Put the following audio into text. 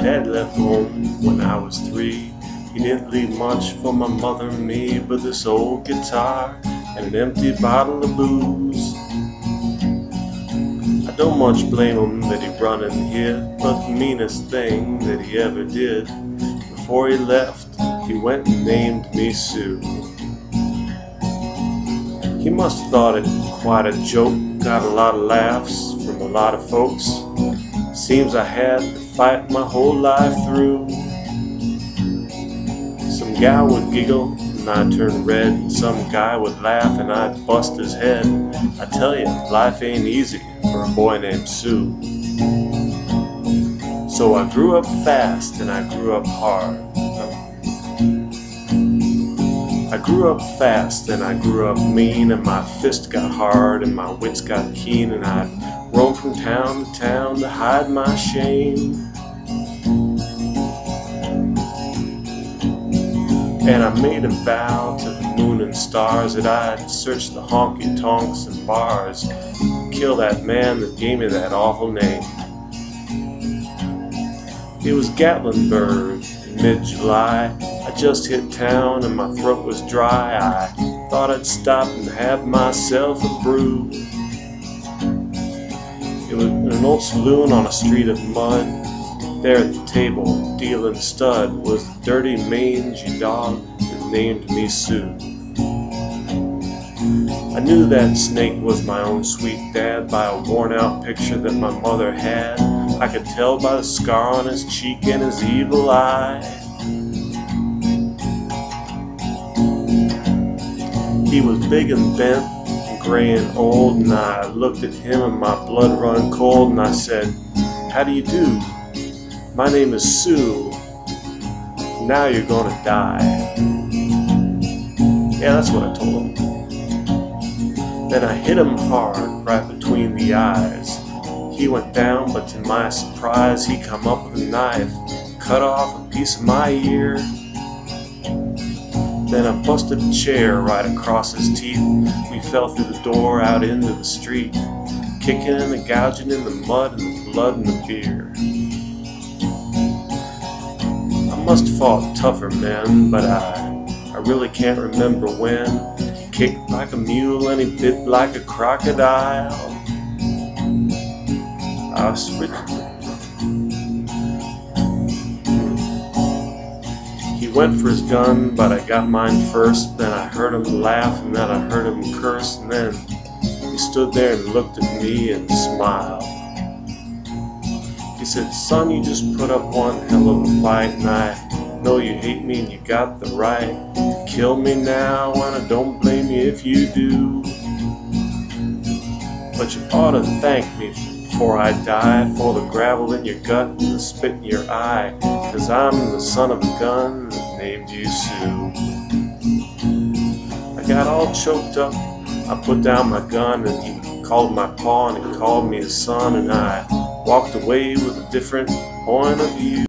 dad left home when I was 3. He didn't leave much for my mother and me but this old guitar and an empty bottle of booze. I don't much blame him that he run and hid, but the meanest thing that he ever did, before he left, he went and named me Sue. He must have thought it quite a joke, got a lot of laughs from a lot of folks. Seems I had to fight my whole life through. Some guy would giggle and I'd turn red, and some guy would laugh and I'd bust his head. I tell you, life ain't easy for a boy named Sue. So I grew up fast and I grew up hard. I grew up fast and I grew up mean, and my fist got hard and my wits got keen, and I'd roam from town to town to hide my shame. And I made a vow to the moon and stars that I'd search the honky-tonks and bars, kill that man that gave me that awful name. It was Gatlinburg in mid-July. I just hit town and my throat was dry. I thought I'd stop and have myself a brew. It was in an old saloon on a street of mud. There at the table, dealing stud, was the dirty mangy dog that named me Sue. I knew that snake was my own sweet dad by a worn-out picture that my mother had. I could tell by the scar on his cheek and his evil eye. He was big and bent and gray and old, and I looked at him and my blood run cold, and I said, "How do you do? My name is Sue. Now you're gonna die." Yeah, that's what I told him. Then I hit him hard right between the eyes. He went down, but to my surprise, he come up with a knife, cut off a piece of my ear. Then I busted a chair right across his teeth. We fell through the door out into the street, kicking and gouging in the mud and the blood and the beer. I must have fought tougher men, but I really can't remember when. He kicked like a mule and he bit like a crocodile. I switched. He went for his gun, but I got mine first. Then I heard him laugh, and then I heard him curse, and then he stood there and looked at me and smiled. He said, "Son, you just put up one hell of a fight, and I know you hate me and you got the right to kill me now, and I don't blame you if you do. But you ought to thank me before I die for the gravel in your gut and the spit in your eye, 'cause I'm the son of a gun that named you Sue." I got all choked up. I put down my gun and he called my paw and he called me his son, and I walked away with a different point of view.